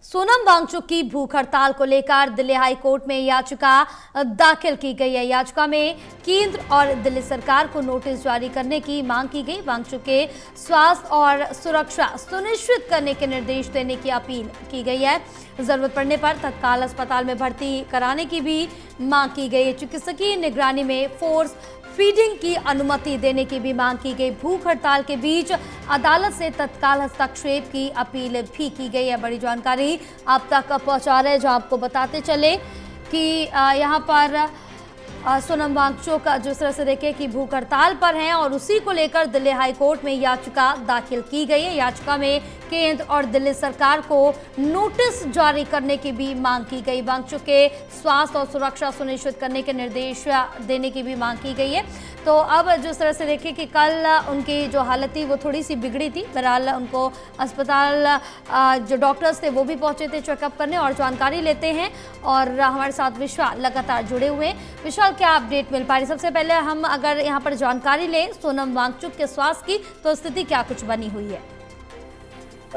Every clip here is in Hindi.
सोनम वांगचुक की भूख हड़ताल को लेकर दिल्ली हाई कोर्ट में याचिका दाखिल की गई है। याचिका में केंद्र और दिल्ली सरकार को नोटिस जारी करने की मांग की गई। वांगचुक के स्वास्थ्य और सुरक्षा सुनिश्चित करने के निर्देश देने की अपील की गई है। जरूरत पड़ने पर तत्काल अस्पताल में भर्ती कराने की भी मांग की गई है। चिकित्सकीय निगरानी में फोर्स फीडिंग की अनुमति देने की भी मांग की गई। भूख हड़ताल के बीच अदालत से तत्काल हस्तक्षेप की अपील भी की गई है। बड़ी जानकारी आप तक पहुंचा रहे हैं, जो आपको बताते चले कि यहां पर सोनम वांगचुक जिस तरह से देखें कि भूख हड़ताल पर हैं और उसी को लेकर दिल्ली हाई कोर्ट में याचिका दाखिल की गई है। याचिका में केंद्र और दिल्ली सरकार को नोटिस जारी करने की भी मांग की गई। वांगचुक के स्वास्थ्य और सुरक्षा सुनिश्चित करने के निर्देश देने की भी मांग की गई है। तो अब जिस तरह से देखें कि कल उनकी जो हालत थी वो थोड़ी सी बिगड़ी थी। बहरहाल उनको अस्पताल जो डॉक्टर्स थे वो भी पहुंचे थे चेकअप करने और जानकारी लेते हैं। और हमारे साथ विशाल लगातार जुड़े हुए हैं। विशाल, क्या अपडेट मिल पा रही? सबसे पहले हम अगर यहाँ पर जानकारी लें सोनम वांगचुक के स्वास्थ्य की, तो स्थिति क्या कुछ बनी हुई है?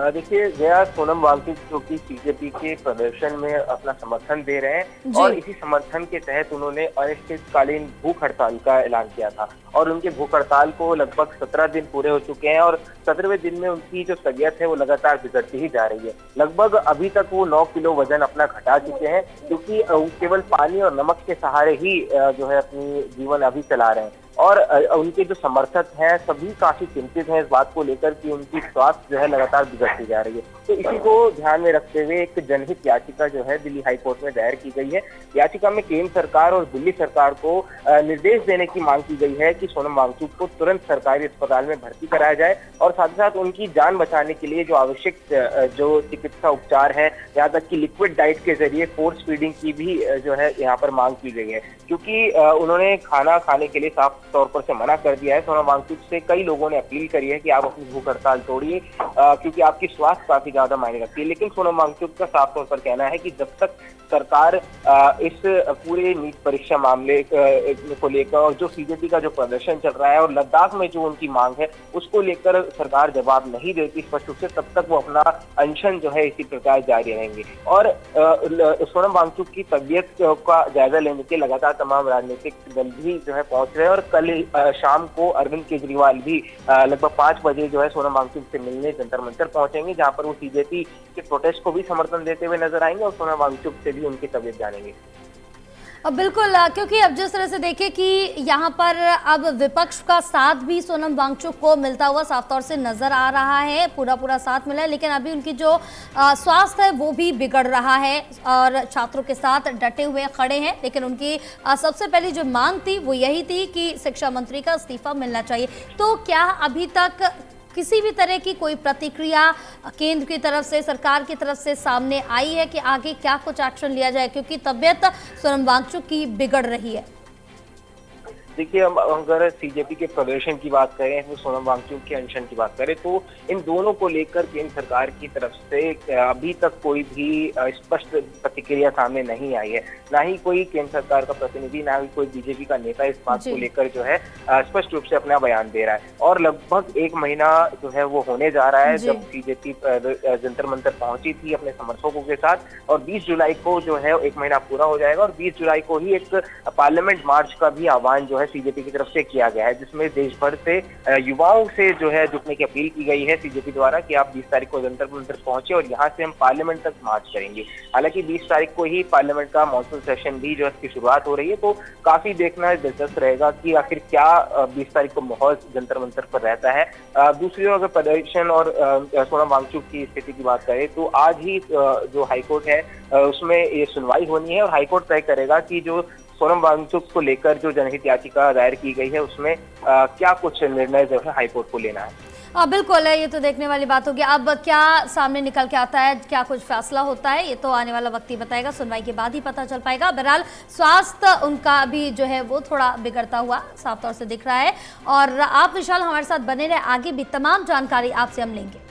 देखिए जया, सोनम वांगचुक जो कि बीजेपी के प्रदर्शन में अपना समर्थन दे रहे हैं और इसी समर्थन के तहत उन्होंने अनिश्चितकालीन भूख हड़ताल का ऐलान किया था और उनके भूख हड़ताल को लगभग 17 दिन पूरे हो चुके हैं और 17वें दिन में उनकी जो तबीयत है वो लगातार बिगड़ती ही जा रही है। लगभग अभी तक वो 9 किलो वजन अपना घटा चुके हैं, क्योंकि केवल पानी और नमक के सहारे ही जो है अपनी जीवन अभी चला रहे हैं। और उनके जो समर्थक हैं सभी काफी चिंतित हैं इस बात को लेकर कि उनकी स्वास्थ्य जो है लगातार बिगड़ती जा रही है। तो इसी को ध्यान में रखते हुए एक जनहित याचिका जो है दिल्ली हाई कोर्ट में दायर की गई है। याचिका में केंद्र सरकार और दिल्ली सरकार को निर्देश देने की मांग की गई है कि सोनम वांगचुक को तुरंत सरकारी अस्पताल में भर्ती कराया जाए और साथ ही साथ उनकी जान बचाने के लिए जो आवश्यक जो चिकित्सा उपचार है, यहाँ तक कि लिक्विड डाइट के जरिए फोर्स फीडिंग की भी जो है यहाँ पर मांग की गई है, क्योंकि उन्होंने खाना खाने के लिए साफ तौर पर से मना कर दिया है। सोनम वांगचुक से कई लोगों ने अपील करी है कि आप अपनी भूख हड़ताल तोड़िए, क्योंकि आपकी स्वास्थ्य काफी ज्यादा मायने रखती है। लेकिन सोनम वांगचुक का साफ तौर पर कहना है कि जब तक सरकार इस पूरे नीट परीक्षा मामले को लेकर और जो सीजेपी का जो प्रदर्शन चल रहा है और लद्दाख में जो उनकी मांग है उसको लेकर सरकार जवाब नहीं देती स्पष्ट रूप से, तब तक वो अपना अनशन जो है इसी प्रकार जारी रहेंगे। और सोनम वांगचुक की तबीयत का जायजा लेने के लगातार तमाम राजनीतिक दल भी जो है पहुंच रहे हैं और कल शाम को अरविंद केजरीवाल भी लगभग 5 बजे जो है सोनम वांगचुक से मिलने जंतर मंतर पहुंचेंगे, जहां पर वो सीजेपी के प्रोटेस्ट को भी समर्थन देते हुए नजर आएंगे और सोनम वांगचुक से भी उनकी तबीयत जानेंगे। अब बिल्कुल, क्योंकि अब जिस तरह से देखें कि यहाँ पर अब विपक्ष का साथ भी सोनम वांगचुक को मिलता हुआ साफ तौर से नजर आ रहा है, पूरा साथ मिला है, लेकिन अभी उनकी जो स्वास्थ्य है वो भी बिगड़ रहा है और छात्रों के साथ डटे हुए खड़े हैं। लेकिन उनकी सबसे पहली जो मांग थी वो यही थी कि शिक्षा मंत्री का इस्तीफा मिलना चाहिए। तो क्या अभी तक किसी भी तरह की कोई प्रतिक्रिया केंद्र की तरफ से, सरकार की तरफ से सामने आई है कि आगे क्या कुछ एक्शन लिया जाए, क्योंकि तबीयत सोनम वांगचुक की बिगड़ रही है? देखिए, अगर सीजेपी के प्रदर्शन की बात करें, तो सोनम वांगचुक के अनशन की बात करें, तो इन दोनों को लेकर केंद्र सरकार की तरफ से अभी तक कोई भी स्पष्ट प्रतिक्रिया सामने नहीं आई है। ना ही कोई केंद्र सरकार का प्रतिनिधि, ना ही कोई बीजेपी का नेता इस बात को लेकर जो है स्पष्ट रूप से अपना बयान दे रहा है। और लगभग 1 महीना जो है वो होने जा रहा है जब सीजेपी जंतर मंतर पहुंची थी अपने समर्थकों के साथ, और 20 जुलाई को जो है 1 महीना पूरा हो जाएगा और 20 जुलाई को ही एक पार्लियामेंट मार्च का भी आह्वान जो है सीजेपी की तरफ से किया गया है, जिसमें देश भर से युवाओं से जो है जुटने की अपील की गई है सीजेपी द्वारा कि आप 20 तारीख को जंतर मंतर पहुंचे और यहाँ से हम पार्लियामेंट तक मार्च करेंगे। हालांकि 20 तारीख को ही पार्लियामेंट का मॉनसून सेशन भी जो है इसकी शुरुआत हो रही है, तो काफी देखना दिलचस्प रहेगा कि आखिर क्या 20 तारीख को माहौल जंतर मंतर पर रहता है। दूसरी ओर अगर प्रदर्शन और सोनम वांगचुक की स्थिति की बात करें, तो आज ही जो हाईकोर्ट है उसमें ये सुनवाई होनी है और हाईकोर्ट तय करेगा कि जो सोनम वांगचुक को लेकर जो जनहित याचिका दायर की गई है उसमें क्या कुछ निर्णय जो है हाईकोर्ट को लेना है। बिल्कुल है, ये तो देखने वाली बात होगी। अब क्या सामने निकल के आता है, क्या कुछ फैसला होता है, ये तो आने वाला वक्त ही बताएगा, सुनवाई के बाद ही पता चल पाएगा। बहरहाल स्वास्थ्य उनका भी जो है वो थोड़ा बिगड़ता हुआ साफ तौर से दिख रहा है। और आप विशाल हमारे साथ बने रहे, आगे भी तमाम जानकारी आपसे हम लेंगे।